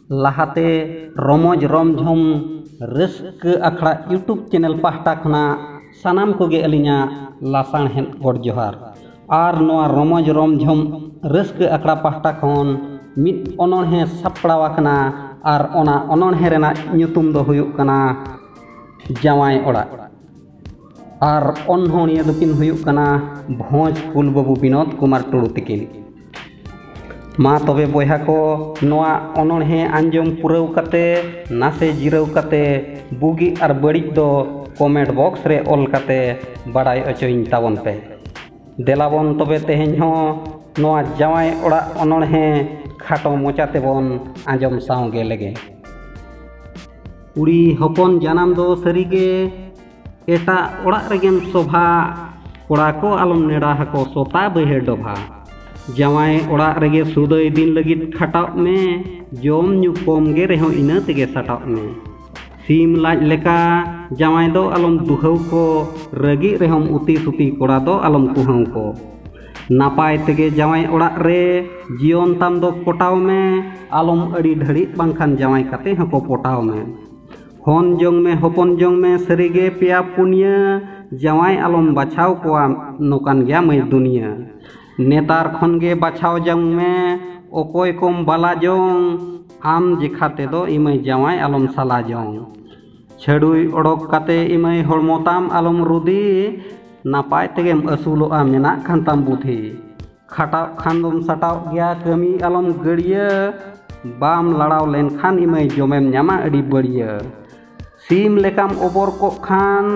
लाहाते रमज रमझम rusk अखड़ा YouTube channel पाहटा खना सानाम कोगे अलिया लासाण हेन गोड जोहार और नोआ रमज रमझम रस्क अखड़ा पाहटा खन मिद अनोणहे सापड़ावाकना और ओना अनोणहे रेना ᱧᱩᱛᱩᱢ दो हुयुग कना जावाई ओड़ा और अनहोणिया दोकिन हुयुग कना भोज फुल बाबू विनोद कुमार टुडू तकिन मा तबे बयहा को नोआ अनोणहे आंजम पुराव कते नासे जिराव कते बुगी और बड़ी दो कमेंट बॉक्स रे ऑल कते बड़ाई अचोइन ताबन पे देलाबन तबे तेहेñ हो नोआ जावाई ओड़ा अनोणहे खाटो मोचाते बन आंजम सावगे लगे उड़ी हपन जानाम दो सरीगे एटा ओड़ा रेगेम सोभा कोड़ा को आलम नेड़ा हको सोता बहेर डोभा जावाई ओड़ा रेगे सुदय दिन लगित खटाव में जोम न्यू कोम गे रेहो इना तेगे सटाव में सीम लाज लेका जावाई दो आलम दुहव को रगी रेहम उती सुती कोड़ा दो आलम कुहव को नापाय तेगे जावाई ओड़ा रे जीवन ताम दो पोटाव में आलम अड़ी ढड़ी बांखान जावाई काते हको पोटाव में हन जंग में हपन जंग में सरीगे पिया पुनिया जावाई आलम बाछाव कोआ नोकान गया मई दुनिया नेतार खन गे बाछाव जंग में ओकोय कोम बाला जंग आम जिखाते दो इमय जावाई आलम साला जंग छड़ुई ओडोक काते इमय हड़मोताम आलम रुदी नापाय तेगेम असुलोआ मेना खानताम बुद्धि खाटाव खानदम सटाव गया कमी आलम गड़िया बाम लड़ाव लेन खान इमय जमेम न्यामा अड़ी बढ़िया सीम लेकाम ओबर को खान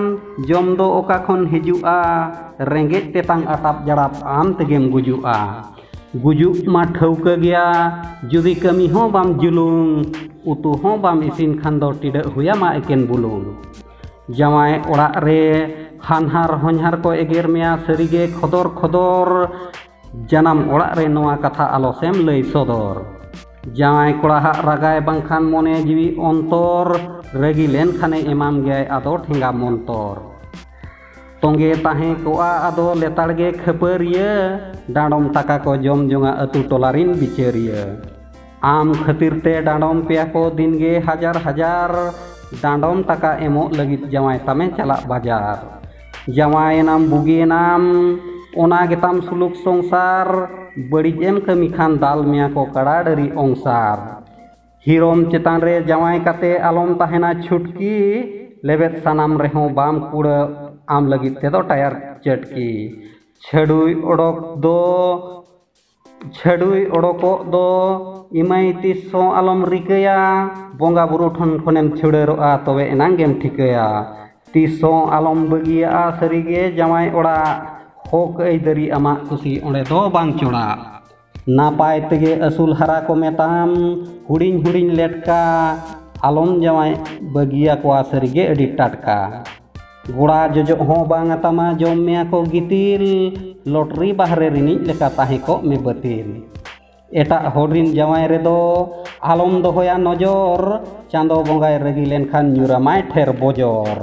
जम दो ओका खन हिजुआ रेंगेज तेतांग अटाप जड़ाप आम तेगेम गुजुआ गुजुक मा ठौका गया जुदी कमी हो बाम जुलुंग उतु हो बाम इसिन खान दो टिडा हुया मा एकेन बुलुंग जावाई ओड़ा रे हानहार होनहार को एगेर मेया सरीगे खदर खदर जनाम ओड़ा रे नोआ कथा आलोसेम लई सदर जावाई कोड़ा रागाय बांखान मोने जीवी अंतर रगी लेन खाने एमाम गया आदो ठेंगा मंतर तोंगे ताहे कोआ आदो लेताड़गे खपरिया डांडम टाका को जम जोंगा अतु टोलारिन बिचारिया आम खातिर ते डांडम पेया को दिन गे हजार हजार डांडम टाका एमो लगित जावाई तामे चला बाजार जावाई नाम बुगी नाम ओना गेताम सुलुक संसार बड़ी एम कमी खान दाल मिया को कड़ा डरी ओंसार हिरोम चेतान रे जावाई काते आलम ताहेना छुटकी लेबेत सानाम रेहो बाम कुड़ा आम लगित ते दो टायर चटकी छड़ुई ओडोको दो इमाई तिसो आलम रिकया बोंगा बुरु ठन ठनेम छुड़ेरोआ तबे एनांगेम ठिकया तिसो आलम बगिया सरीगे जावाई ओड़ा होक ऐदरी आमा कुसी ओंडे दो बांग चोड़ा नापाय तेगे असुल हरा को मेताम हुडिंग हुडिंग लेटका आलम जावाई बगिया को सरीगे अडी टाटका गुड़ा जोजो हो बांग तमा जम मेया को गितिल लॉटरी बाहरे रिनी लेका ताहे को मे बतिल एटा होडिन जावाई रेदो आलम दोहोया नजर चांदो बोंगाय रगी लेनखान न्यूरामाय ठेर बोजर।